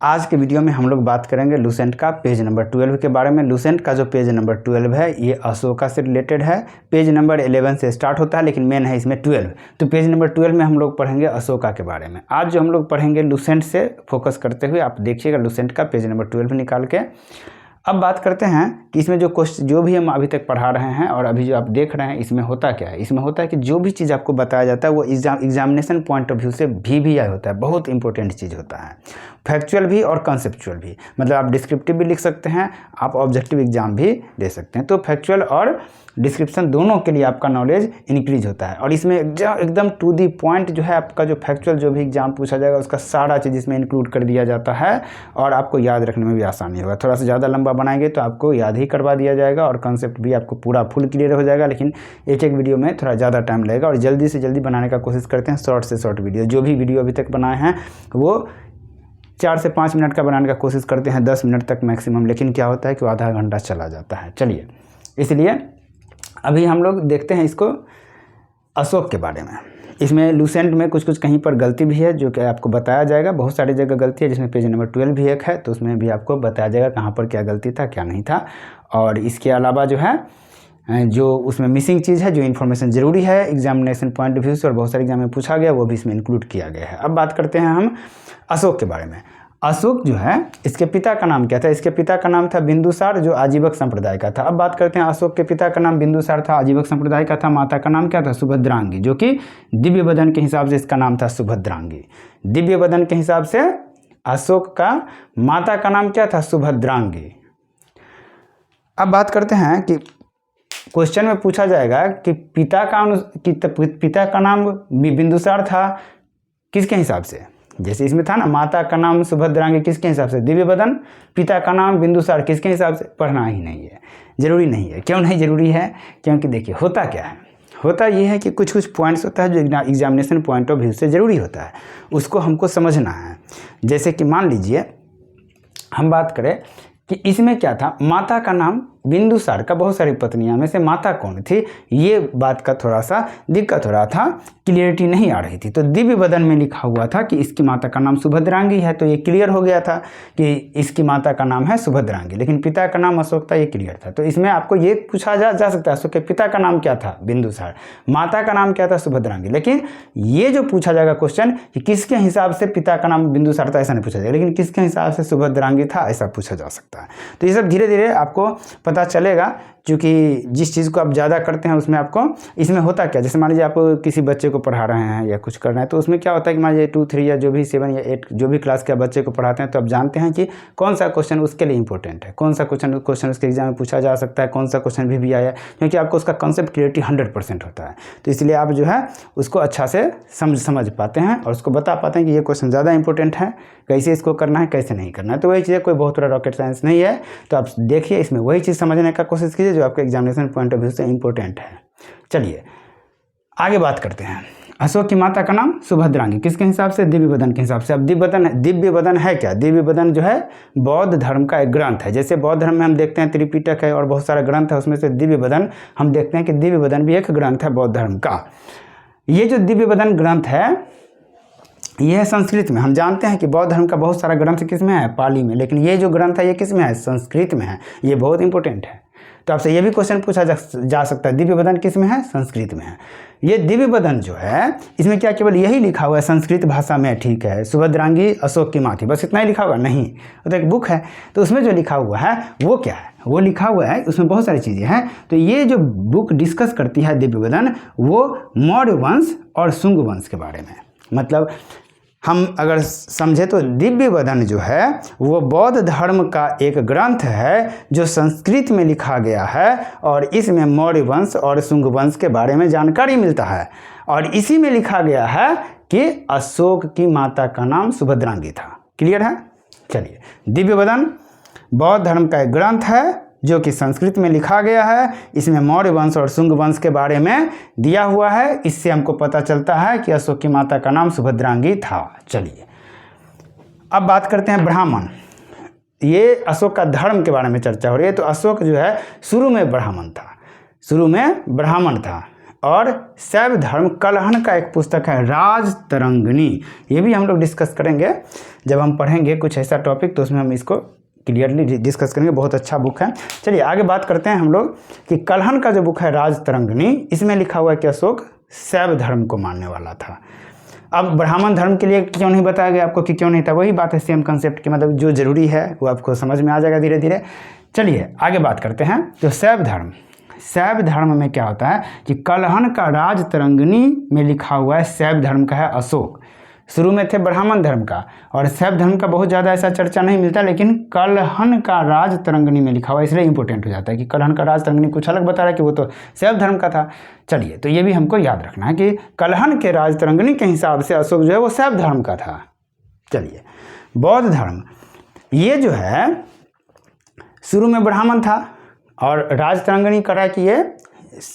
आज के वीडियो में हम लोग बात करेंगे लूसेंट का पेज नंबर 12 के बारे में। लूसेंट का जो पेज नंबर 12 है ये अशोका से रिलेटेड है। पेज नंबर 11 से स्टार्ट होता है लेकिन मेन है इसमें 12। तो पेज नंबर 12 में हम लोग पढ़ेंगे अशोका के बारे में। आज जो हम लोग पढ़ेंगे लूसेंट से फोकस करते हुए, आप देखिएगा लूसेंट का पेज नंबर 12 निकाल के। अब बात करते हैं कि इसमें जो भी हम अभी तक पढ़ा रहे हैं और अभी जो आप देख रहे हैं इसमें होता क्या है। इसमें होता है कि जो भी चीज़ आपको बताया जाता है वो एग्जामिनेशन पॉइंट ऑफ व्यू से भी आया होता है। बहुत इंपॉर्टेंट चीज़ होता है, फैक्चुअल भी और कंसेप्चुअल भी। मतलब आप डिस्क्रिप्टिव भी लिख सकते हैं, आप ऑब्जेक्टिव एग्जाम भी दे सकते हैं। तो फैक्चुअल और डिस्क्रिप्शन दोनों के लिए आपका नॉलेज इंक्रीज होता है। और इसमें एकदम टू दी पॉइंट जो है आपका जो फैक्चुअल जो भी एग्जाम पूछा जाएगा उसका सारा चीज़ इसमें इंक्लूड कर दिया जाता है और आपको याद रखने में भी आसानी होगा। थोड़ा सा ज़्यादा लंबा बनाएंगे तो आपको याद ही करवा दिया जाएगा और कंसेप्ट भी आपको पूरा फुल क्लियर हो जाएगा। लेकिन एक वीडियो में थोड़ा ज़्यादा टाइम लगेगा और जल्दी से जल्दी बनाने का कोशिश करते हैं। शॉर्ट से शॉर्ट वीडियो, जो भी वीडियो अभी तक बनाए हैं वो 4 से 5 मिनट का बनाने का कोशिश करते हैं, 10 मिनट तक मैक्सिमम। लेकिन क्या होता है कि आधा घंटा चला जाता है। चलिए, इसलिए अभी हम लोग देखते हैं इसको अशोक के बारे में। इसमें लूसेंट में कुछ कहीं पर गलती भी है जो कि आपको बताया जाएगा। बहुत सारी जगह गलती है, जिसमें पेज नंबर 12 भी एक है, तो उसमें भी आपको बताया जाएगा कहाँ पर क्या गलती था क्या नहीं था। और इसके अलावा जो है जो उसमें मिसिंग चीज़ है, जो इन्फॉर्मेशन ज़रूरी है एग्जामिनेशन पॉइंट ऑफ व्यू से और बहुत सारे एग्जाम में पूछा गया, वो भी इसमें इंक्लूड किया गया है। अब बात करते हैं हम अशोक के बारे में। अशोक जो है, इसके पिता का नाम क्या था? इसके पिता का नाम था बिंदुसार, जो आजीवक संप्रदाय का था। अब बात करते हैं, अशोक के पिता का नाम बिंदुसार था, आजीवक संप्रदाय का था। माता का नाम क्या था? सुभद्रांगी, जो कि दिव्य बदन के हिसाब से इसका नाम था सुभद्रांगी। दिव्य बदन के हिसाब से अशोक का माता का नाम क्या था? सुभद्रांगी। अब बात करते हैं कि क्वेश्चन में पूछा जाएगा कि पिता का नाम बिंदुसार था किसके हिसाब से? जैसे इसमें था ना, माता का नाम सुभद्रांगी किसके हिसाब से? दिव्य बदन। पिता का नाम बिंदुसार किसके हिसाब से? पढ़ना ही नहीं है, ज़रूरी नहीं है। क्यों नहीं ज़रूरी है? क्योंकि देखिए होता क्या है, होता ये है कि कुछ पॉइंट्स होता है जो एग्जामिनेशन पॉइंट ऑफ व्यू से ज़रूरी होता है, उसको हमको समझना है। जैसे कि मान लीजिए हम बात करें कि इसमें क्या था, माता का नाम बिंदुसार का बहुत सारी पत्नियां में से माता कौन थी, ये बात का थोड़ा सा दिक्कत हो रहा था, क्लियरिटी नहीं आ रही थी। तो दिव्य बदन में लिखा हुआ था कि इसकी माता का नाम सुभद्रांगी है, तो ये क्लियर हो गया था कि इसकी माता का नाम है सुभद्रांगी, लेकिन पिता का नाम अशोक था, ये क्लियर था। तो इसमें आपको ये पूछा जा सकता है अशोक के पिता का नाम क्या था? बिंदुसार। माता का नाम क्या था? सुभद्रांगी। लेकिन ये जो पूछा जाएगा क्वेश्चन कि किसके हिसाब से पिता का नाम बिंदुसार था, ऐसा नहीं पूछा जाएगा, लेकिन किसके हिसाब से सुभद्रांगी था, ऐसा पूछा जा सकता है। तो ये सब धीरे धीरे आपको पता चलेगा, क्योंकि जिस चीज़ को आप ज़्यादा करते हैं उसमें आपको, इसमें होता क्या, जैसे मान लीजिए आप किसी बच्चे को पढ़ा रहे हैं या कुछ कर रहे हैं, तो उसमें क्या होता है कि मान लीजिए 2, 3 या जो भी 7 या 8 जो भी क्लास के बच्चे को पढ़ाते हैं, तो आप जानते हैं कि कौन सा क्वेश्चन उसके लिए इंपॉर्टेंट है, कौन सा क्वेश्चन उसके एग्जाम में पूछा जा सकता है, कौन सा क्वेश्चन भी आया, क्योंकि आपको उसका कॉन्सेप्ट क्लियरिटी 100% होता है। तो इसलिए आप जो है उसको अच्छा से समझ पाते हैं और उसको बता पाते हैं कि ये क्वेश्चन ज़्यादा इंपॉर्टेंट है, कैसे इसको करना है कैसे नहीं करना है। तो वही चीज़, कोई बहुत बड़ा रॉकेट साइंस नहीं है। तो आप देखिए, इसमें वही चीज़ समझने का कोशिश कीजिए जो आपके एग्जामिनेशन पॉइंट ऑफ व्यू से इंपॉर्टेंट है। चलिए आगे बात करते हैं। अशोक की माता का नाम सुभद्रांगी, किसके हिसाब से? दिव्य बदन के हिसाब से। अब दिव्य बदन है क्या? दिव्य बदन जो है बौद्ध धर्म का एक ग्रंथ है। जैसे बौद्ध धर्म में हम देखते हैं त्रिपिटक है और बहुत सारा ग्रंथ है, उसमें से दिव्य बदन हम देखते हैं कि दिव्य बदन भी एक ग्रंथ है बौद्ध धर्म का। ये जो दिव्य बदन ग्रंथ है ये है संस्कृत में। हम जानते हैं कि बौद्ध धर्म का बहुत सारा ग्रंथ किस में है? पाली में। लेकिन ये जो ग्रंथ है ये किस में है? संस्कृत में है। ये बहुत इंपॉर्टेंट है। तो आपसे ये भी क्वेश्चन पूछा जा सकता है, दिव्य बदन किस में है? संस्कृत में है। ये दिव्य बदन जो है इसमें क्या केवल यही लिखा हुआ है संस्कृत भाषा में? ठीक है, सुभद्रांगी अशोक की माँ थी, बस इतना ही लिखा हुआ? नहीं, वो तो एक बुक है। तो उसमें जो लिखा हुआ है वो क्या है? वो लिखा हुआ है उसमें बहुत सारी चीज़ें हैं। तो ये जो बुक डिस्कस करती है दिव्य बदन, वो मौर्य वंश और शुंग वंश के बारे में। मतलब हम अगर समझे तो दिव्य बदन जो है वो बौद्ध धर्म का एक ग्रंथ है जो संस्कृत में लिखा गया है और इसमें मौर्य वंश और शुंग वंश के बारे में जानकारी मिलता है। और इसी में लिखा गया है कि अशोक की माता का नाम सुभद्रांगी था। क्लियर है? चलिए, दिव्य बदन बौद्ध धर्म का एक ग्रंथ है जो कि संस्कृत में लिखा गया है, इसमें मौर्य वंश और शुंग वंश के बारे में दिया हुआ है। इससे हमको पता चलता है कि अशोक की माता का नाम सुभद्रांगी था। चलिए अब बात करते हैं ब्राह्मण। ये अशोक का धर्म के बारे में चर्चा हो रही है। तो अशोक जो है शुरू में ब्राह्मण था, शुरू में ब्राह्मण था। और शैव धर्म कलहन का एक पुस्तक है राजतरंगिणी। ये भी हम लोग डिस्कस करेंगे जब हम पढ़ेंगे कुछ ऐसा टॉपिक, तो उसमें हम इसको क्लियरली डिस्कस करेंगे। बहुत अच्छा बुक है। चलिए आगे बात करते हैं हम लोग कि कलहन का जो बुक है राजतरंगिणी, इसमें लिखा हुआ है कि अशोक शैव धर्म को मानने वाला था। अब ब्राह्मण धर्म के लिए क्यों नहीं बताया गया आपको कि क्यों नहीं था, वही बात है, सेम कंसेप्ट की, मतलब जो ज़रूरी है वो आपको समझ में आ जाएगा धीरे धीरे। चलिए आगे बात करते हैं। तो शैव धर्म में क्या होता है कि कलहन का राजतरंगिणी में लिखा हुआ है शैव धर्म का है अशोक। शुरू में थे ब्राह्मण धर्म का, और शैव धर्म का बहुत ज़्यादा ऐसा चर्चा नहीं मिलता, लेकिन कलहन का राजतरंगिणी में लिखा हुआ है, इसलिए इंपॉर्टेंट हो जाता है कि कलहन का राजतरंगिणी कुछ अलग बता रहा है कि वो तो शैव धर्म का था। चलिए, तो ये भी हमको याद रखना है कि कलहन के राजतरंगिणी के हिसाब से अशोक जो है वो शैव धर्म का था। चलिए, बौद्ध धर्म, ये जो है शुरू में ब्राह्मण था और राजतरंगिणी करा कि ये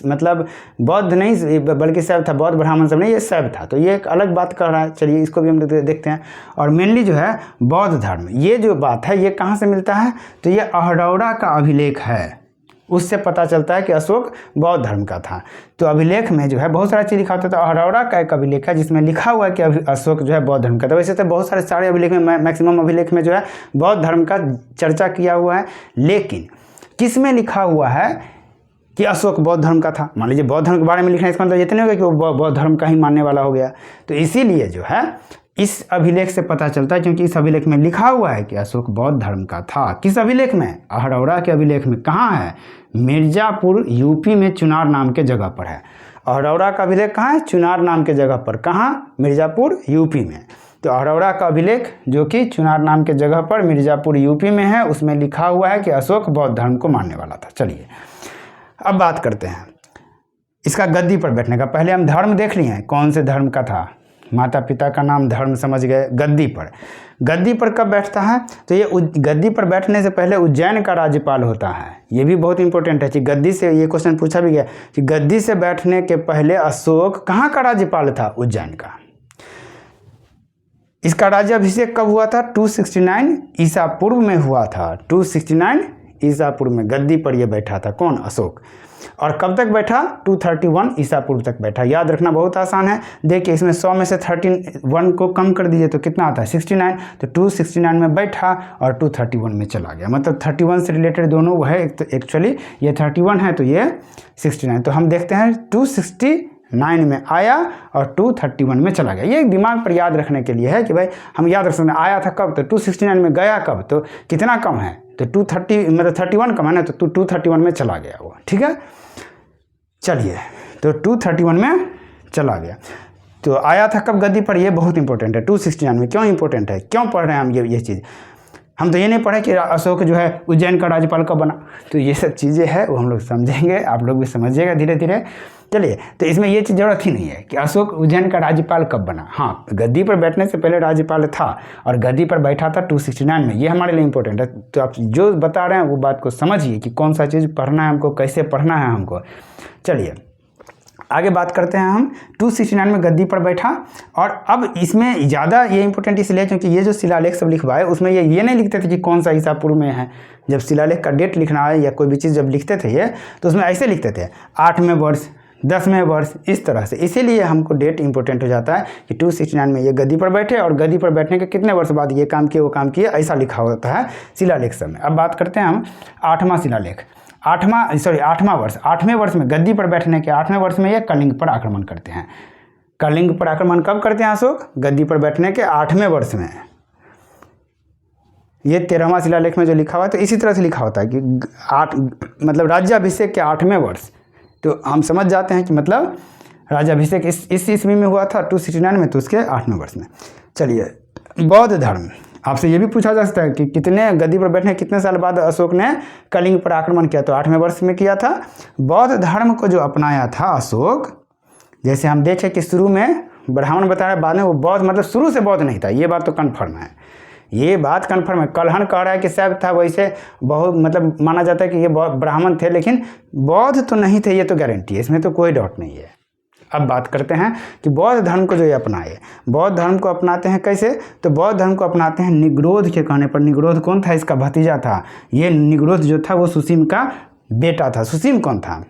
मतलब बौद्ध नहीं बल्कि शैव था, बौद्ध ब्राह्मण सब नहीं, ये शैव था, तो ये एक अलग बात कर रहा है। चलिए इसको भी हम देखते हैं। और मेनली जो है बौद्ध धर्म, ये जो बात है ये कहाँ से मिलता है, तो ये अहरौरा का अभिलेख है, उससे पता चलता है कि अशोक बौद्ध धर्म का था। तो अभिलेख में जो है बहुत सारा चीज़ लिखा होता है, तो अहरौरा का एक अभिलेख है जिसमें लिखा हुआ है कि अशोक जो है बौद्ध धर्म का था। वैसे तो बहुत सारे अभिलेख में, मैक्सिमम अभिलेख में जो है बौद्ध धर्म का चर्चा किया हुआ है, लेकिन किस में लिखा हुआ है कि अशोक बौद्ध धर्म का था। मान लीजिए बौद्ध धर्म के बारे में लिखना है, इसका मतलब इतने हो गया कि वो बौद्ध धर्म का ही मानने वाला हो गया। तो इसीलिए जो है इस अभिलेख से पता चलता है, क्योंकि इस अभिलेख में लिखा हुआ है कि अशोक बौद्ध धर्म का था। किस अभिलेख में? अहरौरा के अभिलेख में। कहाँ है? मिर्ज़ापुर यूपी में चुनार नाम के जगह पर है। अहरौरा का अभिलेख कहाँ है? चुनार नाम के जगह पर। कहाँ? मिर्ज़ापुर यूपी में। तो अहरौरा का अभिलेख जो कि चुनार नाम के जगह पर मिर्ज़ापुर यूपी में है, उसमें लिखा हुआ है कि अशोक बौद्ध धर्म को मानने वाला था। चलिए अब बात करते हैं इसका गद्दी पर बैठने का। पहले हम धर्म देख लिए हैं, कौन से धर्म का था, माता पिता का नाम धर्म समझ गए। गद्दी पर कब बैठता है, तो ये गद्दी पर बैठने से पहले उज्जैन का राज्यपाल होता है। ये भी बहुत इंपॉर्टेंट है कि गद्दी से, ये क्वेश्चन पूछा भी गया कि गद्दी से बैठने के पहले अशोक कहाँ का राज्यपाल था? उज्जैन का। इसका राज्याभिषेक कब हुआ था? 269 ईसा पूर्व में हुआ था। 269 ईसा पूर्व में गद्दी पर यह बैठा था। कौन? अशोक। और कब तक बैठा? 231 ईसा पूर्व तक बैठा। याद रखना बहुत आसान है। देखिए इसमें 100 में से 31 को कम कर दीजिए तो कितना आता है? 69। तो 269 में बैठा और 231 में चला गया, मतलब 31 से रिलेटेड दोनों वो है। एक तो एक्चुअली ये 31 है तो ये 69। तो हम देखते हैं 269 में आया और 231 में चला गया। ये दिमाग पर याद रखने के लिए है कि भाई हम याद रख सकते हैं आया था कब, तो 269 में गया कब, तो कितना कम है, तो 230 मतलब 31 कम है ना, तो 231 में चला गया वो। ठीक है, चलिए तो 231 में चला गया। तो आया था कब गद्दी पर, ये बहुत इंपॉर्टेंट है। 269 में क्यों इंपॉर्टेंट है, क्यों पढ़ रहे हैं हम ये चीज़? हम तो ये नहीं पढ़े कि अशोक जो है उज्जैन का राज्यपाल कब बना। तो ये सब चीज़ें हैं वो हम लोग समझेंगे, आप लोग भी समझिएगा धीरे धीरे। चलिए, तो इसमें ये चीज़ ज़रूरत ही नहीं है कि अशोक उज्जैन का राज्यपाल कब बना। हाँ, गद्दी पर बैठने से पहले राज्यपाल था और गद्दी पर बैठा था 269 में। ये हमारे लिए इंपॉर्टेंट है। तो आप जो बता रहे हैं वो बात को समझिए कि कौन सा चीज़ पढ़ना है हमको, कैसे पढ़ना है हमको। चलिए आगे बात करते हैं हम। 269 में गद्दी पर बैठा, और अब इसमें ज़्यादा ये इंपॉर्टेंट इसलिए क्योंकि ये जो शिलालेख सब लिखवाए उसमें ये नहीं लिखते थे कि कौन सा ईसा पूर्व में है। जब शिलालेख का डेट लिखना है या कोई भी चीज़ जब लिखते थे ये, तो उसमें ऐसे लिखते थे 8वें वर्ष, 10वें वर्ष, इस तरह से। इसीलिए हमको डेट इंपॉर्टेंट हो जाता है कि 269 में ये गद्दी पर बैठे और गद्दी पर बैठने के कितने वर्ष बाद ये काम किए वो काम किए, ऐसा लिखा होता है शिलालेख सब में। अब बात करते हैं हम 8वां शिलालेख। 8वां वर्ष, 8वें वर्ष में गद्दी पर बैठने के 8वें वर्ष में ये कलिंग पर आक्रमण करते हैं। कलिंग पर आक्रमण कब करते हैं अशोक? गद्दी पर बैठने के 8वें वर्ष में। ये 13वां शिलालेख में जो लिखा हुआ है, तो इसी तरह से लिखा होता है कि 8 मतलब राज्याभिषेक के 8वें वर्ष। तो हम समझ जाते हैं कि मतलब राज्याभिषेक इस ईस्वी में हुआ था 269 में, तो उसके 8वें वर्ष में। चलिए, बौद्ध धर्म, आपसे ये भी पूछा जा सकता है कि कितने गद्दी पर बैठने कितने साल बाद अशोक ने कलिंग पर आक्रमण किया, तो 8वें वर्ष में किया था। बौद्ध धर्म को जो अपनाया था अशोक, जैसे हम देखें कि शुरू में ब्राह्मण बता रहे, बाद में वो बौद्ध, मतलब शुरू से बौद्ध नहीं था, ये बात तो कन्फर्म है। ये बात कन्फर्म है। कलहन कह रहा है कि शैव था, वैसे बहुत मतलब माना जाता है कि ये ब्राह्मण थे, लेकिन बौद्ध तो नहीं थे, ये तो गारंटी है, इसमें तो कोई डाउट नहीं है। अब बात करते हैं कि बौद्ध धर्म को जो ये अपनाए, बौद्ध धर्म को अपनाते हैं कैसे, तो बौद्ध धर्म को अपनाते हैं निग्रोध के कहने पर। निग्रोध कौन था? इसका भतीजा था। ये निग्रोध जो था वो सुसीम का बेटा था। सुसीम कौन था?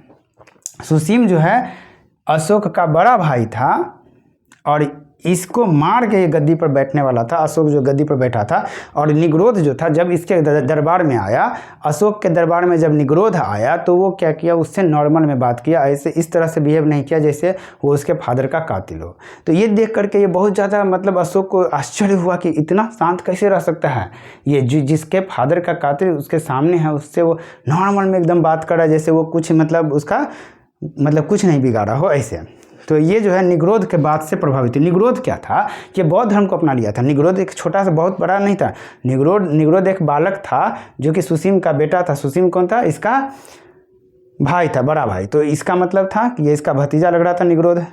सुसीम जो है अशोक का बड़ा भाई था और इसको मार के ये गद्दी पर बैठने वाला था। अशोक जो गद्दी पर बैठा था और निगरोध जो था जब इसके दरबार में आया, अशोक के दरबार में जब निगरोध आया तो वो क्या किया, उससे नॉर्मल में बात किया, ऐसे इस तरह से बिहेव नहीं किया जैसे वो उसके फादर का कातिल हो। तो ये देख करके ये बहुत ज़्यादा मतलब अशोक को आश्चर्य हुआ कि इतना शांत कैसे रह सकता है ये, जिसके फादर का कातिल उसके सामने है, उससे वो नॉर्मल में एकदम बात कर रहा है जैसे वो कुछ मतलब उसका मतलब कुछ नहीं बिगाड़ा हो ऐसे। तो ये जो है निगरोध के बाद से प्रभावित है। निगरोध क्या था कि बौद्ध धर्म को अपना लिया था। निगरोध एक छोटा सा बहुत बड़ा नहीं था। निगरोध एक बालक था जो कि सुसीम का बेटा था। सुसीम कौन था? इसका भाई था, बड़ा भाई। तो इसका मतलब था कि ये इसका भतीजा लग रहा था निगरोध।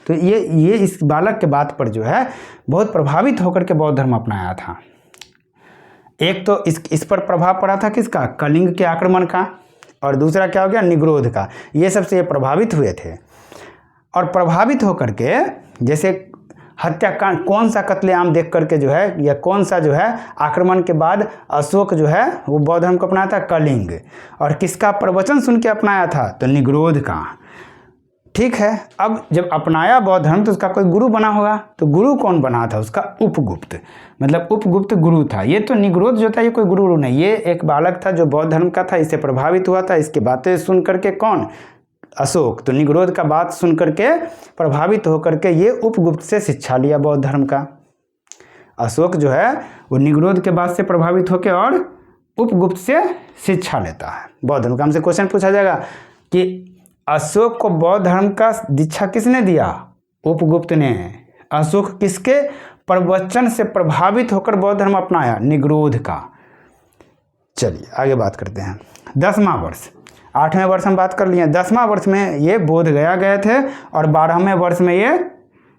तो ये इस बालक के बात पर जो है बहुत प्रभावित होकर के बौद्ध धर्म अपनाया था। एक तो इस पर प्रभाव पड़ा था किसका? कलिंग के आक्रमण का, और दूसरा क्या हो गया? निगरोध का। ये सबसे ये प्रभावित हुए थे और प्रभावित होकर के जैसे हत्याकांड, कौन सा कत्लेआम देख करके जो है या कौन सा जो है आक्रमण के बाद अशोक जो है वो बौद्ध धर्म को अपनाया था? कलिंग। और किसका प्रवचन सुन के अपनाया था? तो निगरोध का। ठीक है, अब जब अपनाया बौद्ध धर्म तो उसका कोई गुरु बना होगा। तो गुरु कौन बना था? उसका उपगुप्त, मतलब उपगुप्त गुरु था। ये तो निगरोध जो था ये कोई गुरु नहीं, ये एक बालक था जो बौद्ध धर्म का था, इससे प्रभावित हुआ था। इसकी बातें सुन करके कौन? अशोक। तो निगरोध का बात सुन करके प्रभावित होकर के ये उपगुप्त से शिक्षा लिया बौद्ध धर्म का। अशोक जो है वो निगरोध के बाद से प्रभावित होकर और उपगुप्त से शिक्षा लेता है बौद्ध धर्म का। हमसे क्वेश्चन पूछा जाएगा कि अशोक को बौद्ध धर्म का दीक्षा किसने दिया? उपगुप्त ने। अशोक किसके प्रवचन से प्रभावित होकर बौद्ध धर्म अपनाया? निगरोध का। चलिए आगे बात करते हैं। 10वां वर्ष, 8वें वर्ष हम बात कर लिए। 10वां वर्ष में ये बोध गया गए थे और 12वें वर्ष में ये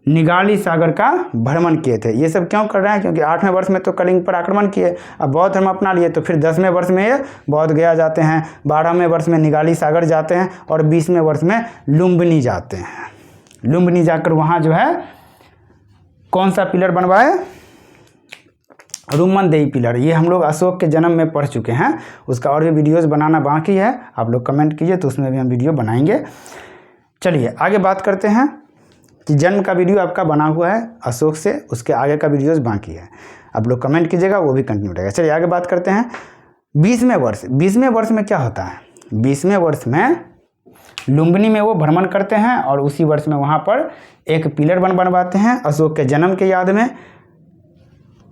निगाली सागर का भ्रमण किए थे। ये सब क्यों कर रहे हैं? क्योंकि 8वें वर्ष में तो कलिंग पर आक्रमण किए, अब बौद्ध धर्म अपना लिए, तो फिर 10वें वर्ष में ये बौद्ध गया जाते हैं, 12वें वर्ष में निगाली सागर जाते हैं और 20वें वर्ष में लुम्बिनी जाते हैं। लुम्बिनी जाकर वहाँ जो है कौन सा पिलर बनवाए? रुमनदेई पिलर। ये हम लोग अशोक के जन्म में पढ़ चुके हैं, उसका और भी वीडियोस बनाना बाकी है। आप लोग कमेंट कीजिए तो उसमें भी हम वीडियो बनाएंगे। चलिए आगे बात करते हैं कि जन्म का वीडियो आपका बना हुआ है अशोक से, उसके आगे का वीडियोस बाकी है। आप लोग कमेंट कीजिएगा, वो भी कंटिन्यू रहेगा। चलिए आगे बात करते हैं 20वें वर्ष। 20वें वर्ष में क्या होता है? 20वें वर्ष में लुम्बिनी में वो भ्रमण करते हैं और उसी वर्ष में वहाँ पर एक पिलर बनवाते हैं अशोक के जन्म के याद में।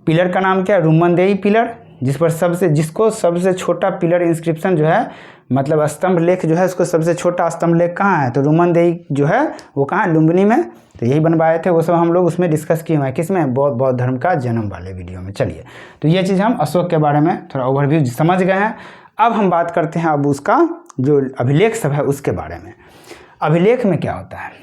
पिलर का नाम क्या है? रुमनदेई पिलर, जिसको सबसे छोटा पिलर इंस्क्रिप्शन जो है, मतलब स्तंभ लेख जो है, उसको सबसे छोटा स्तंभ लेख कहाँ है? तो रुमनदेई जो है वो कहाँ है? लुम्बिनी में। तो यही बनवाए थे, वो सब हम लोग उसमें डिस्कस किए हुए हैं। किसमें? बौद्ध धर्म का जन्म वाले वीडियो में। चलिए, तो ये चीज़ हम अशोक के बारे में थोड़ा ओवरव्यू समझ गए हैं। अब हम बात करते हैं अब उसका जो अभिलेख सब है उसके बारे में। अभिलेख में क्या होता है?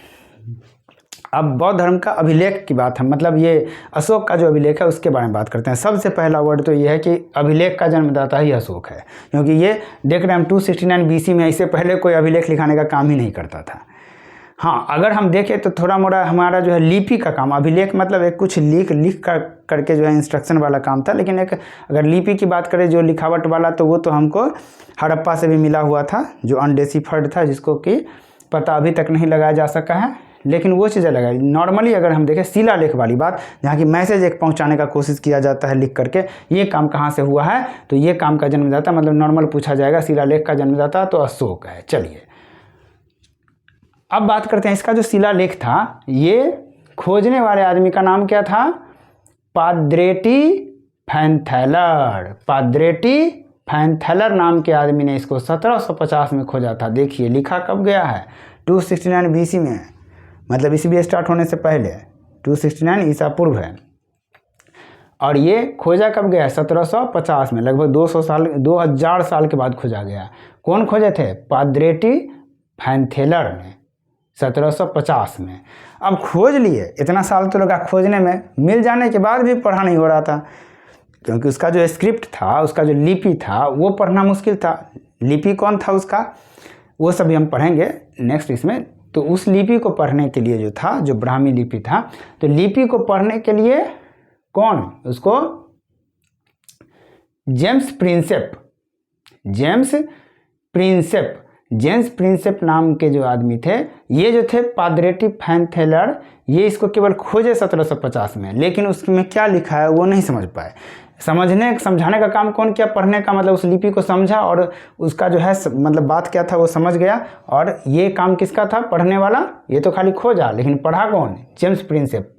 अब बौद्ध धर्म का अभिलेख की बात है, मतलब ये अशोक का जो अभिलेख है उसके बारे में बात करते हैं। सबसे पहला वर्ड तो ये है कि अभिलेख का जन्मदाता ही अशोक है, क्योंकि ये देख रहे हैं हम 269 BC में, इससे पहले कोई अभिलेख लिखाने का काम ही नहीं करता था। हाँ, अगर हम देखें तो थोड़ा मोड़ा हमारा जो है लिपि का काम, अभिलेख मतलब एक कुछ लिख करके जो है इंस्ट्रक्शन वाला काम था, लेकिन एक अगर लिपि की बात करें जो लिखावट वाला, तो वो तो हमको हड़प्पा से भी मिला हुआ था, जो अनडेसिफर्ड था, जिसको कि पता अभी तक नहीं लगाया जा सका है, लेकिन वो चीज़ें लगाई। नॉर्मली अगर हम देखें शिलालेख वाली बात, जहाँ की मैसेज एक पहुँचाने का कोशिश किया जाता है लिख करके, ये काम कहाँ से हुआ है? तो ये काम का जन्मदाता, मतलब नॉर्मल पूछा जाएगा शिलालेख का जन्मदाता तो अशोक है। चलिए अब बात करते हैं इसका जो शिलालेख था, ये खोजने वाले आदमी का नाम क्या था? पाद्रेटी फैनथैलर। पाद्रेटी फैनथैलर नाम के आदमी ने इसको 1750 में खोजा था। देखिए लिखा कब गया है? 269 BC में, मतलब ईस्वी स्टार्ट होने से पहले 269 ईसा पूर्व है। और ये खोजा कब गया? 1750 में, लगभग 2000 साल के बाद खोजा गया। कौन खोजे थे? पाद्रेटी फैनथैलर ने 1750 में। अब खोज लिए, इतना साल तो लगा खोजने में, मिल जाने के बाद भी पढ़ा नहीं हो रहा था, क्योंकि उसका जो स्क्रिप्ट था, उसका जो लिपि था, वो पढ़ना मुश्किल था। लिपि कौन था उसका, वो सभी हम पढ़ेंगे नेक्स्ट इसमें। तो उस लिपि को पढ़ने के लिए जो था, जो ब्राह्मी लिपि था, तो लिपि को पढ़ने के लिए कौन? उसको जेम्स प्रिंसेप जेम्स प्रिंसेप नाम के जो आदमी थे, ये जो थे पाद्रेटी फैन थेलर, ये इसको केवल खोजे 1750 में, लेकिन उसमें क्या लिखा है वो नहीं समझ पाए। समझाने का काम कौन किया? पढ़ने का मतलब उस लिपि को समझा और उसका जो है मतलब बात क्या था वो समझ गया। और ये काम किसका था? पढ़ने वाला। ये तो खाली खोजा, लेकिन पढ़ा कौन? James Prinsep.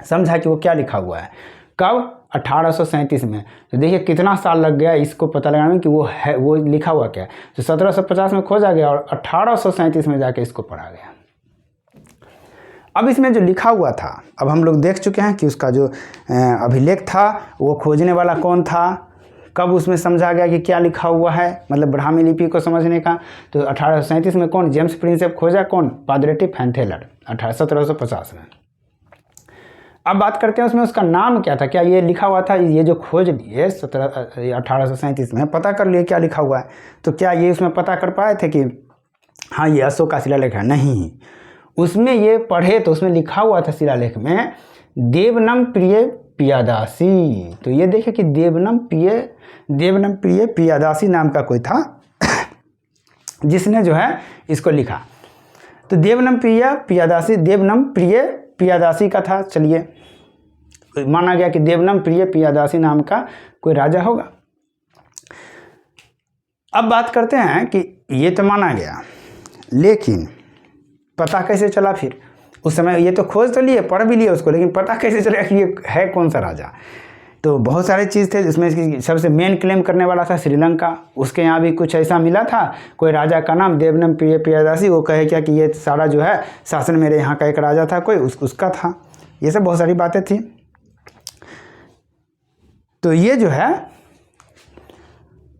समझा कि वो क्या लिखा हुआ है। कब? 1837 में। तो देखिए कितना साल लग गया इसको पता लगाने में कि वो लिखा हुआ क्या है। तो 1750 में खोजा गया और 1837 में जाके इसको पढ़ा गया। अब इसमें जो लिखा हुआ था, अब हम लोग देख चुके हैं कि उसका जो अभिलेख था वो खोजने वाला कौन था, कब उसमें समझा गया कि क्या लिखा हुआ है, मतलब ब्राह्मी लिपि को समझने का। तो 1837 में कौन? जेम्स प्रिंसेप खोजा। कौन? पाद्रेटी फैन थेलर 1750 में। अब बात करते हैं उसमें उसका नाम क्या था, क्या ये लिखा हुआ था? ये जो खोज लिए 1837 में, पता कर लिए क्या लिखा हुआ है। तो क्या ये उसमें पता कर पाए थे कि हाँ ये अशोक का शिलालेख है? नहीं, उसमें ये पढ़े तो उसमें लिखा हुआ था शिलालेख में देवनम प्रिय पियादासी। तो ये देखे कि देवनम प्रिय पियादासी नाम का कोई था जिसने जो है इसको लिखा। तो देवनम प्रिय पियादासी का था। चलिए माना गया कि देवनम प्रिय पियादासी नाम का कोई राजा होगा। अब बात करते हैं कि ये तो माना गया, लेकिन पता कैसे चला फिर? उस समय ये तो खोज तो लिए, पढ़ भी लिए उसको, लेकिन पता कैसे चला कि ये है कौन सा राजा? तो बहुत सारे चीज़ थे जिसमें इसकी सबसे मेन क्लेम करने वाला था श्रीलंका। उसके यहाँ भी कुछ ऐसा मिला था, कोई राजा का नाम देवनम प्रिय पियादासी। वो कहे क्या कि ये सारा जो है शासन मेरे यहाँ का एक राजा था कोई, उसका था। ये सब बहुत सारी बातें थी। तो ये जो है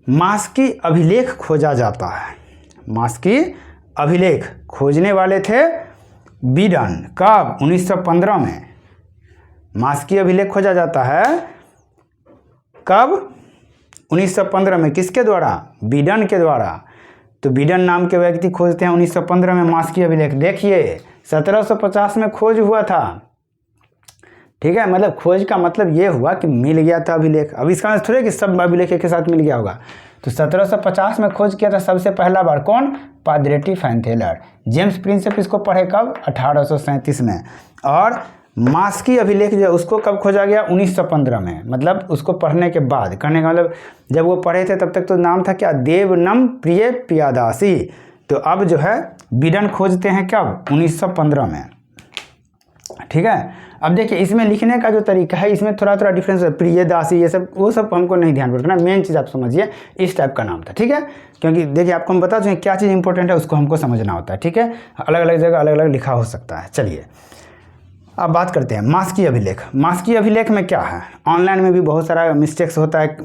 मास्की अभिलेख खोजा जाता है। मास्की अभिलेख खोजने वाले थे बीडन। कब? 1915 में मास्की अभिलेख खोजा जाता है। कब? 1915 में। किसके द्वारा? बीडन के द्वारा। तो बीडन नाम के व्यक्ति खोजते हैं 1915 में मास्की अभिलेख। देखिए 1750 में खोज हुआ था, ठीक है। मतलब खोज का मतलब ये हुआ कि मिल गया था अभिलेख। अब इसका मतलब थोड़े कि सब अभिलेख एक साथ मिल गया होगा। तो 1750 में खोज किया था सबसे पहला बार। कौन? पाद्रेटी फैन थेलर। जेम्स प्रिंसेप इसको पढ़े कब? 1837 में। और मास्की अभिलेख जो है उसको कब खोजा गया? 1915 में। मतलब उसको पढ़ने के बाद, कहने का मतलब जब वो पढ़े थे तब तक तो नाम था क्या? देवनम प्रिय पियादासी। तो अब जो है बीडन खोजते हैं कब? 1915 में, ठीक है। अब देखिए इसमें लिखने का जो तरीका है इसमें थोड़ा थोड़ा डिफरेंस है। प्रियदासी ये सब वो सब हमको नहीं ध्यान रखना, मेन चीज़ आप समझिए इस टाइप का नाम था, ठीक है। क्योंकि देखिए आपको हम बता दें क्या चीज़ इंपॉर्टेंट है उसको हमको समझना होता है, ठीक है। अलग अलग जगह अलग अलग लिखा हो सकता है। चलिए अब बात करते हैं मास्की अभिलेख। मास्की अभिलेख में क्या है? ऑनलाइन में भी बहुत सारा मिस्टेक्स होता है,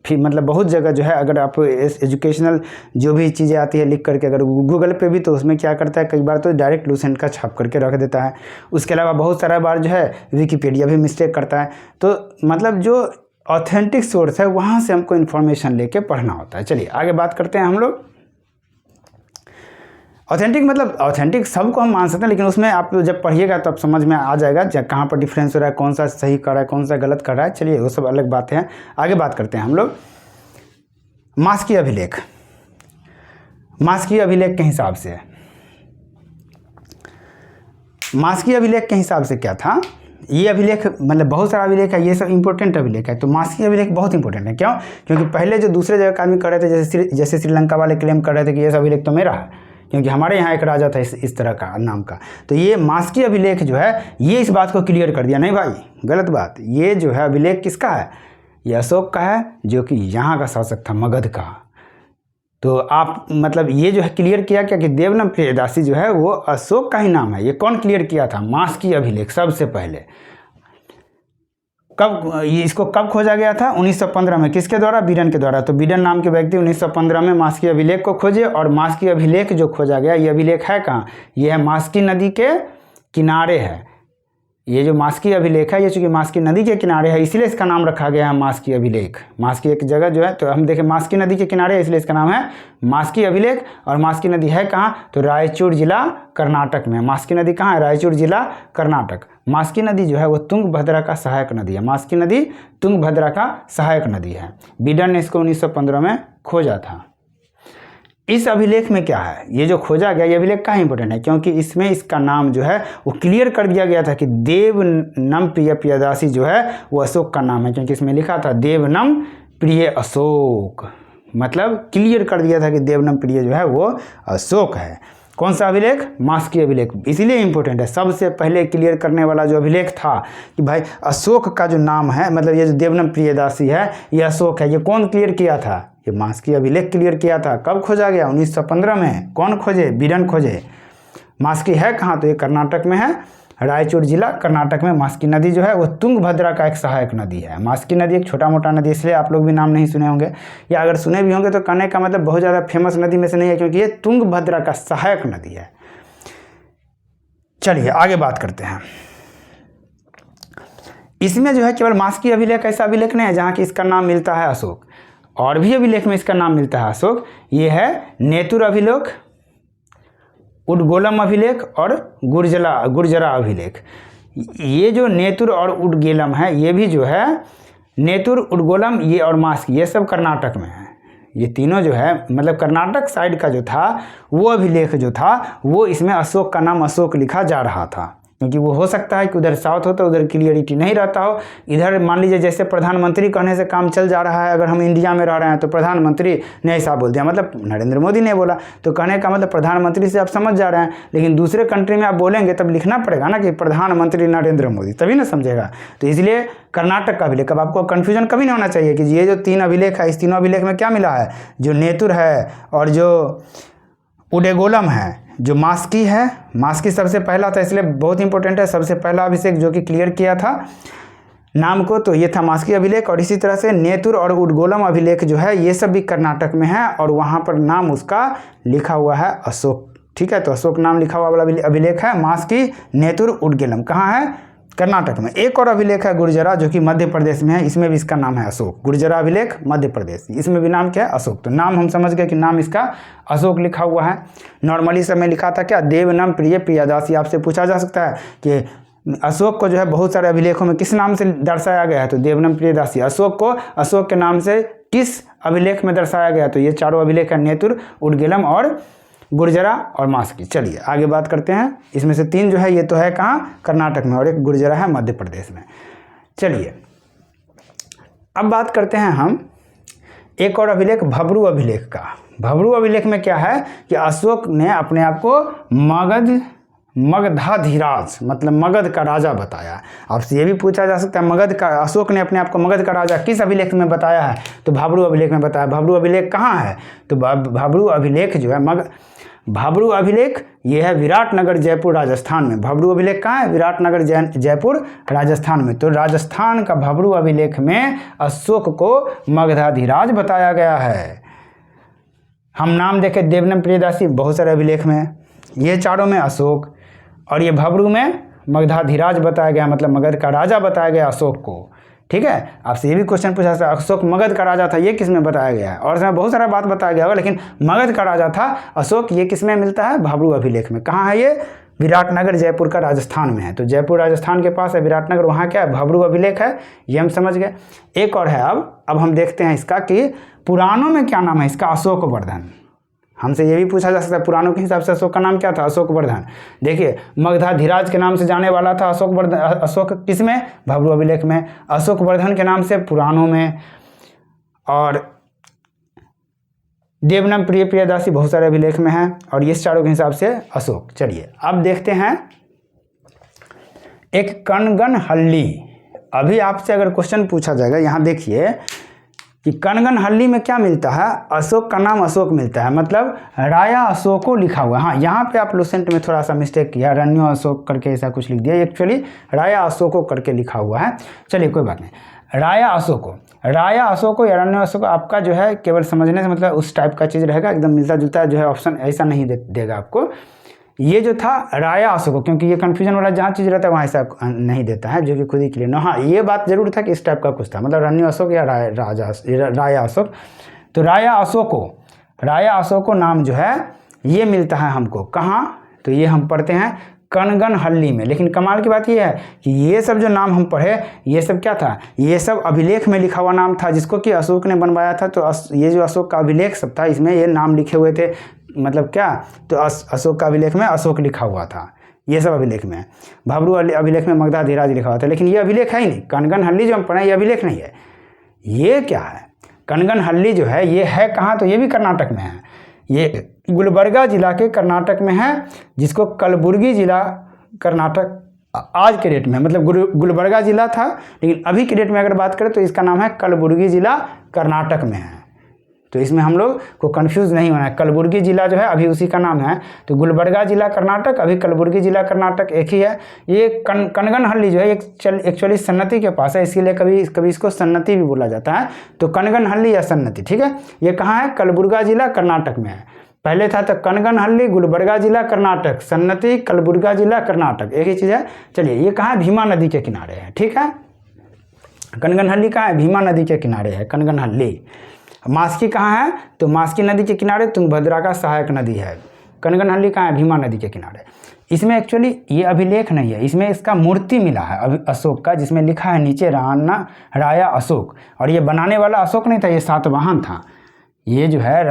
फिर मतलब बहुत जगह जो है अगर आप एजुकेशनल जो भी चीज़ें आती है लिख करके, अगर गूगल पे भी, तो उसमें क्या करता है कई बार तो डायरेक्ट लूसेंट का छाप करके रख देता है। उसके अलावा बहुत सारा बार जो है विकिपीडिया भी मिस्टेक करता है। तो मतलब जो ऑथेंटिक सोर्स है वहाँ से हमको इन्फॉर्मेशन लेके पढ़ना होता है। चलिए आगे बात करते हैं हम लोग। ऑथेंटिक मतलब ऑथेंटिक सबको हम मान सकते हैं, लेकिन उसमें आप जब पढ़िएगा तो आप समझ में आ जाएगा कहाँ पर डिफरेंस हो रहा है, कौन सा सही कर रहा है, कौन सा गलत कर रहा है। चलिए वो सब अलग बातें हैं, आगे बात करते हैं हम लोग। मास्की अभिलेख। मास्की अभिलेख के हिसाब से, मास्की अभिलेख के हिसाब से क्या था? ये अभिलेख मतलब बहुत सारा अभिलेख है, ये सब इंपॉर्टेंट अभिलेख है। तो मास्की अभिलेख बहुत इंपॉर्टेंट है। क्यों? क्योंकि पहले जो दूसरे जगह का आदमी कर रहे थे, जैसे श्रीलंका वाले क्लेम कर रहे थे कि ये सब अभिलेख तो मेरा है, क्योंकि हमारे यहाँ एक राजा था इस तरह का नाम का। तो ये मास्की अभिलेख जो है ये इस बात को क्लियर कर दिया, नहीं भाई गलत बात, ये जो है अभिलेख किसका है? ये अशोक का है, जो कि यहाँ का शासक था मगध का। तो आप मतलब ये जो है क्लियर किया क्या कि देवनम प्रियदासी जो है वो अशोक का ही नाम है। ये कौन क्लियर किया था? मास्की अभिलेख सबसे पहले। कब इसको कब खोजा गया था? 1915 में। किसके द्वारा? बीडन के द्वारा। तो बीडन नाम के व्यक्ति 1915 में मास्की अभिलेख को खोजे। और मास्की अभिलेख जो खोजा गया, ये अभिलेख है कहाँ? ये है मास्की नदी के किनारे है। ये जो मास्की अभिलेख है ये चूँकि मास्की नदी के किनारे है इसलिए इसका नाम रखा गया है मास्की अभिलेख। मास्की एक जगह जो है, तो हम देखें मास्की नदी के किनारे है इसलिए इसका नाम है मास्की अभिलेख। और मास्की नदी है कहाँ? तो रायचूर जिला कर्नाटक में। मास्की नदी कहाँ है? रायचूर जिला कर्नाटक। मास्की नदी जो है वो तुंगभद्रा का सहायक नदी है। मास्की नदी तुंगभद्रा का सहायक नदी है। बीडन ने इसको 1915 में खोजा था। इस अभिलेख में क्या है, ये जो खोजा गया ये अभिलेख का इंपॉर्टेंट है क्योंकि इसमें इसका नाम जो है वो क्लियर कर दिया गया था कि देवनम प्रिय प्रियदासी जो है वो अशोक का नाम है, क्योंकि इसमें लिखा था देवनम प्रिय अशोक, मतलब क्लियर कर दिया था कि देवनम प्रिय जो है वो अशोक है। कौन सा अभिलेख? मास्की अभिलेख, इसीलिए इंपॉर्टेंट है। सबसे पहले क्लियर करने वाला जो अभिलेख था कि भाई अशोक का जो नाम है, मतलब ये जो देवनम प्रियदासी है ये अशोक है, ये कौन क्लियर किया था? ये मास्की अभिलेख क्लियर किया था। कब खोजा गया? 1915 में। कौन खोजे? बीरन खोजे। मास्की है कहाँ? तो ये कर्नाटक में है, रायचूर जिला कर्नाटक में। मास्की नदी जो है वो तुंगभद्रा का एक सहायक नदी है। मास्की नदी एक छोटा मोटा नदी, इसलिए आप लोग भी नाम नहीं सुने होंगे, या अगर सुने भी होंगे तो कहने का मतलब बहुत ज़्यादा फेमस नदी में से नहीं है, क्योंकि ये तुंगभद्रा का सहायक नदी है। चलिए आगे बात करते हैं। इसमें जो है केवल मास्की अभिलेख ऐसा अभिलेख नहीं है जहाँ की इसका नाम मिलता है अशोक, और भी अभिलेख में इसका नाम मिलता है अशोक। ये है नेतुर अभिलेख, उडगोलम अभिलेख और गुर्जरा अभिलेख। ये जो नेतुर और उडगेलम है, ये भी जो है नेतुर, उडगोलम ये और मास्की, ये सब कर्नाटक में है। ये तीनों जो है मतलब कर्नाटक साइड का जो था वो अभिलेख जो था वो इसमें अशोक का नाम अशोक लिखा जा रहा था, क्योंकि वो हो सकता है कि उधर साउथ हो तो उधर क्लियरिटी नहीं रहता हो। इधर मान लीजिए जैसे प्रधानमंत्री कहने से काम चल जा रहा है, अगर हम इंडिया में रह रहे हैं तो प्रधानमंत्री ने ऐसा बोल दिया, मतलब नरेंद्र मोदी ने बोला, तो कहने का मतलब प्रधानमंत्री से आप समझ जा रहे हैं। लेकिन दूसरे कंट्री में आप बोलेंगे तब लिखना पड़ेगा ना कि प्रधानमंत्री नरेंद्र मोदी, तभी ना समझेगा। तो इसलिए कर्नाटक का अभिलेख, अब आपको कन्फ्यूजन कभी नहीं होना चाहिए कि ये जो तीन अभिलेख है, इस तीनों अभिलेख में क्या मिला है? जो नेतुर है और जो उडेगोलम है, जो मास्की है, मास्की सबसे पहला था इसलिए बहुत इंपॉर्टेंट है। सबसे पहला अभिषेक जो कि क्लियर किया था नाम को, तो ये था मास्की अभिलेख। और इसी तरह से नेतुर और उडगोलम अभिलेख जो है ये सब भी कर्नाटक में है, और वहाँ पर नाम उसका लिखा हुआ है अशोक। ठीक है, तो अशोक नाम लिखा हुआ वाला अभिलेख है मास्की, नेतुर, उडगेलम। कहाँ है? कर्नाटक में। एक और अभिलेख है गुर्जरा जो कि मध्य प्रदेश में है, इसमें भी इसका नाम है अशोक। गुर्जरा अभिलेख मध्य प्रदेश, इसमें भी नाम क्या है? अशोक। तो नाम हम समझ गए कि नाम इसका अशोक लिखा हुआ है। नॉर्मली सब में लिखा था क्या? देवनम प्रिय प्रियदासी। आपसे पूछा जा सकता है कि अशोक को जो है बहुत सारे अभिलेखों में किस नाम से दर्शाया गया है? तो देवनम प्रियदासी। अशोक को अशोक के नाम से किस अभिलेख में दर्शाया गया? तो ये चारों अभिलेख है, नेतुर, उडगेलम और गुर्जरा और मास्की। चलिए आगे बात करते हैं। इसमें से तीन जो है ये तो है कहाँ? कर्नाटक में, और एक गुर्जरा है मध्य प्रदेश में। चलिए अब बात करते हैं हम एक और अभिलेख, भबरू अभिलेख का। भबरू अभिलेख में क्या है कि अशोक ने अपने आप को मगधाधिराज मतलब मगध का राजा बताया। आपसे ये भी पूछा जा सकता है मगध का, अशोक ने अपने आप को मगध का राजा किस अभिलेख में बताया है? तो भबरू अभिलेख में बताया। भबरू अभिलेख कहाँ है? तो भबरू अभिलेख जो है भबरू अभिलेख ये है विराटनगर जयपुर राजस्थान में। भबरू अभिलेख कहाँ है? विराटनगर जयपुर राजस्थान में। तो राजस्थान का भबरू अभिलेख में अशोक को मगधाधिराज बताया गया है। हम नाम देखें देवनम प्रियदासी, बहुत सारे अभिलेख में, ये चारों में अशोक, और ये भबरू में मगधाधिराज बताया गया, मतलब मगध का राजा बताया गया अशोक को। ठीक है, आपसे ये भी क्वेश्चन पूछा था अशोक मगध का राजा था, ये किस में बताया गया है? और इसमें बहुत सारा बात बताया गया होगा, लेकिन मगध का राजा था अशोक, ये किस में मिलता है? भबरू अभिलेख में। कहाँ है ये? विराटनगर जयपुर का राजस्थान में है। तो जयपुर राजस्थान के पास है विराटनगर, वहाँ क्या है? भबरू अभिलेख है, ये हम समझ गए। एक और है, अब हम देखते हैं इसका कि पुराणों में क्या नाम है इसका? अशोक वर्धन। हमसे ये भी पूछा जा सकता है पुराणों के हिसाब से अशोक का नाम क्या था? अशोक वर्धन। देखिए मगधाधिराज के नाम से जाने वाला था अशोक वर्धन। अशोक किस में? भबरू अभिलेख में। अशोक वर्धन के नाम से पुराणों में, और देवनम प्रिय प्रियदासी बहुत सारे अभिलेख में है, और ये चारों के हिसाब से अशोक। चलिए अब देखते हैं एक कनगनहल्ली। अभी आपसे अगर क्वेश्चन पूछा जाएगा, यहाँ देखिए कि कनगनहल्ली में क्या मिलता है? अशोक का नाम अशोक मिलता है, मतलब राया अशोको लिखा हुआ है। हाँ, यहाँ पे आप लुसेंट में थोड़ा सा मिस्टेक किया, रण्यो अशोक करके ऐसा कुछ लिख दिया, एक्चुअली राया अशोको करके लिखा हुआ है। चलिए कोई बात नहीं। राया अशोको या रण्यो अशोको आपका जो है केवल समझने से मतलब उस टाइप का चीज़ रहेगा, एकदम मिलता जुलता जो है ऑप्शन ऐसा नहीं देगा आपको। ये जो था राया अशोको, क्योंकि ये कन्फ्यूजन वाला जहाँ चीज़ रहता है वहाँ ऐसा नहीं देता है, जो कि खुद ही क्लियर ना। हाँ, ये बात जरूर था कि इस टाइप का कुछ था, मतलब रण्यो अशोक या राया अशोक। तो राया अशोको नाम जो है ये मिलता है हमको कहाँ? तो ये हम पढ़ते हैं कनगनहल्ली में। लेकिन कमाल की बात यह है कि ये सब जो नाम हम पढ़े ये सब क्या था, ये सब अभिलेख में लिखा हुआ नाम था जिसको कि अशोक ने बनवाया था। तो ये जो अशोक का अभिलेख सब था इसमें ये नाम लिखे हुए थे, मतलब क्या, तो अशोक का अभिलेख में अशोक लिखा हुआ था, ये सब अभिलेख में। भबरू अभिलेख में मगधा धीराज लिखा हुआ था, लेकिन ये अभिलेख है ही नहीं। कनगनहल्ली जो हम पढ़े ये अभिलेख नहीं है। ये क्या है, कनगनहल्ली जो है ये है कहाँ, तो ये भी कर्नाटक में है। ये गुलबर्गा जिला के कर्नाटक में है, जिसको कलबुर्गी जिला कर्नाटक आज के डेट में, मतलब गुलबर्गा जिला था लेकिन अभी के डेट में अगर बात करें तो इसका नाम है कलबुर्गी जिला कर्नाटक में है। तो इसमें हम लोग को कंफ्यूज नहीं होना है। कलबुर्गी जिला जो है अभी उसी का नाम है, तो गुलबर्गा जिला कर्नाटक, अभी कलबुर्गी जिला कर्नाटक एक ही है। ये कनगनहल्ली जो है एक्चुअली सन्नति के पास है, इसीलिए कभी इसको सन्नति भी बोला जाता है। तो कनगनहल्ली या सन्नति, ठीक है। ये कहाँ है, कलबुर्गा जिला कर्नाटक में है। पहले था तो कनगनहल्ली गुलबर्गा जिला कर्नाटक, सन्नति कलबुर्गा जिला कर्नाटक, एक ही चीज़ है। चलिए ये कहाँ है, भीमा नदी के किनारे है, ठीक है। कनगनहल्ली कहाँ है, भीमा नदी के किनारे है कनगनहल्ली। मास्की कहाँ है, तो मास्की नदी के किनारे तुंगभद्रा का सहायक नदी है। कनगनहल्ली कहाँ है, भीमा नदी के किनारे। इसमें एक्चुअली ये अभिलेख नहीं है, इसमें इसका मूर्ति मिला है अशोक का, जिसमें लिखा है नीचे राया अशोक। और ये बनाने वाला अशोक नहीं था, ये सातवाहन था। ये जो है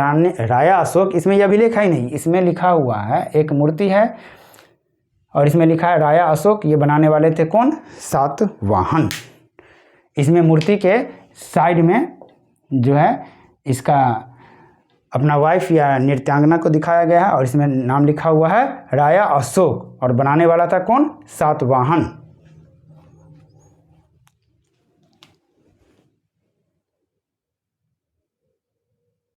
राया अशोक, इसमें यह अभिलेख है ही नहीं। इसमें लिखा हुआ है, एक मूर्ति है और इसमें लिखा है राया अशोक। ये बनाने वाले थे कौन, सातवाहन। इसमें मूर्ति के साइड में जो है इसका अपना वाइफ या नृत्यांगना को दिखाया गया है और इसमें नाम लिखा हुआ है राया अशोक, और बनाने वाला था कौन, सातवाहन।